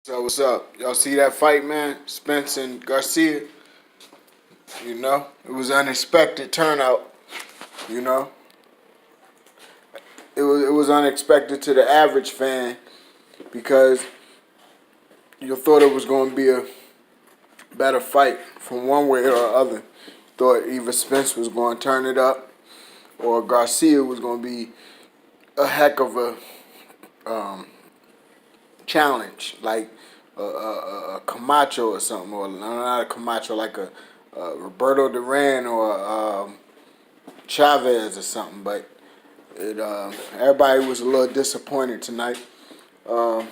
So what's up? Y'all see that fight, man? Spence and Garcia. It was an unexpected turnout. You know, it was unexpected to the average fan because you thought it was going to be a better fight from one way or the other. Thought either Spence was going to turn it up or Garcia was going to be a heck of a um, challenge, like a Camacho or something, or not a Camacho, like a Roberto Duran or Chavez or something. But everybody was a little disappointed tonight. Um,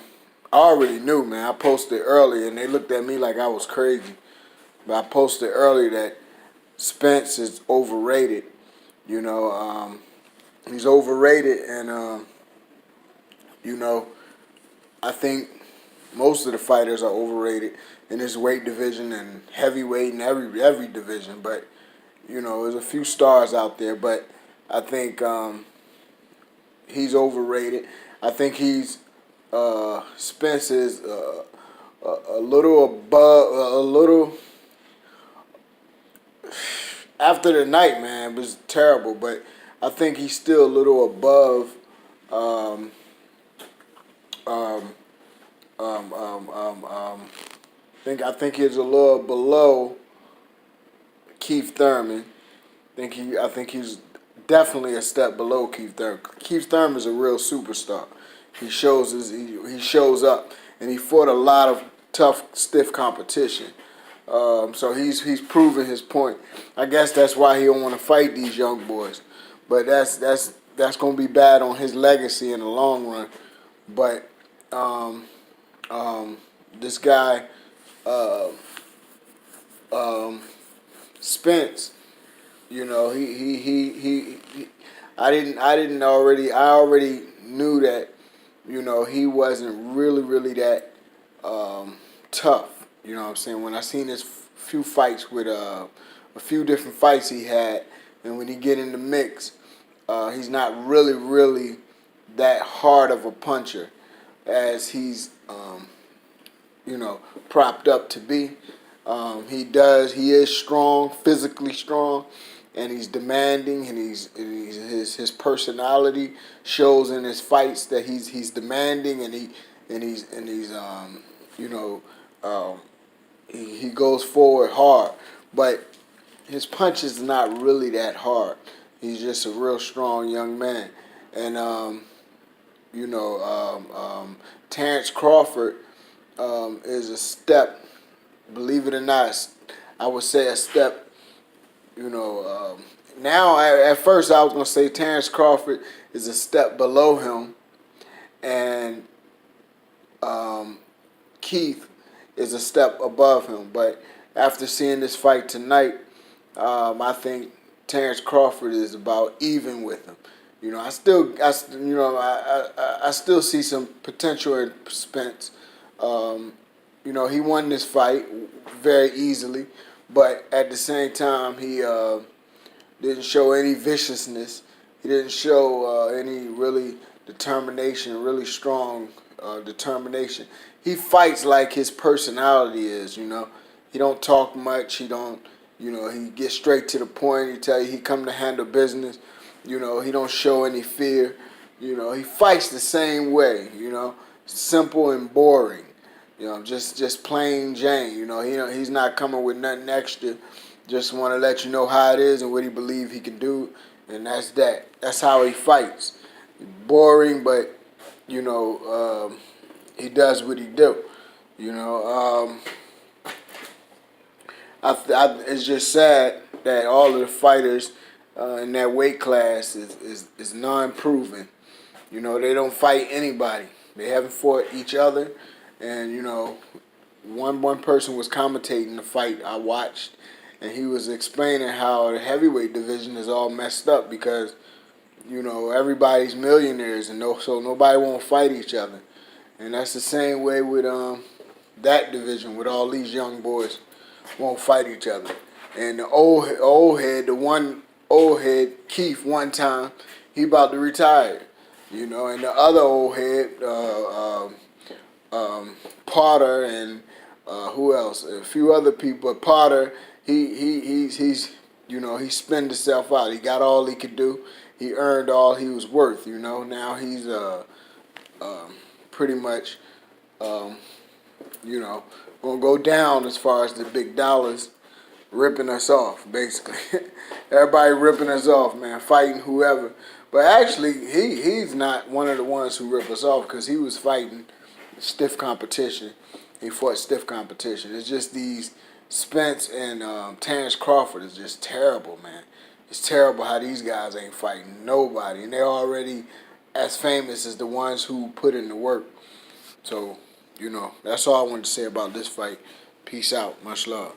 I already knew, man. I posted earlier, and they looked at me like I was crazy. But I posted earlier that Spence is overrated. You know, he's overrated, and you know, I think most of the fighters are overrated in this weight division and heavyweight and every division. But there's a few stars out there, but I think he's overrated. I think he's Spence is a little above, a little after the night, man. It was terrible, but I think he's still a little above. Um, um, I think he's a little below Keith Thurman. I think he's definitely a step below Keith Thurman. Keith Thurman is a real superstar. He shows up, and he fought a lot of tough, stiff competition. So he's proven his point. I guess that's why he don't want to fight these young boys. But that's gonna be bad on his legacy in the long run. But um, this guy uh, um, Spence, he I already knew that he wasn't really that tough. You know what I'm saying? When I seen his few fights with a few different fights he had, and when he get in the mix, he's not really that hard of a puncher as he's propped up to be. He is strong, physically strong, and he's demanding, and his personality shows in his fights that he's demanding, and you know um, he goes forward hard, but his punch is not really that hard. He's just a real strong young man, and you know Terrence Crawford is a step. Believe it or not, I would say a step. Now at first I was gonna say Terrence Crawford is a step below him, and um, Keith is a step above him. But after seeing this fight tonight, I think Terrence Crawford is about even with him. I still see some potential in Spence. Um, he won this fight very easily, but at the same time, he didn't show any viciousness. He didn't show any really determination, really strong determination. He fights like his personality is. He don't talk much. He don't. He gets straight to the point. He tell you he come to handle business. He don't show any fear. He fights the same way. Simple and boring. Just plain Jane. He's not coming with nothing extra. Just want to let you know how it is and what he believe he can do, and that's that. That's how he fights. Boring, but he does what he do. You know, it's just sad that all of the fighters in that weight class is non-proven. They don't fight anybody. They haven't fought each other, and one person was commentating the fight I watched, and he was explaining how the heavyweight division is all messed up because everybody's millionaires, and so nobody won't fight each other, and that's the same way with that division with all these young boys won't fight each other. And the old head, the one old head, Keith, one time he about to retire, and the other old head, Potter and who else? A few other people. But Potter, he's he spent himself out. He got all he could do. He earned all he was worth. Now he's pretty much um, you know gonna go down as far as the big dollars ripping us off. Basically, everybody ripping us off, man. Fighting whoever. But actually, he's not one of the ones who rip us off because he was fighting stiff competition. He fought stiff competition. It's just these Spence and Terrence Crawford is just terrible, man. It's terrible how these guys ain't fighting nobody, and they're already as famous as the ones who put in the work. So, that's all I wanted to say about this fight. Peace out. Much love.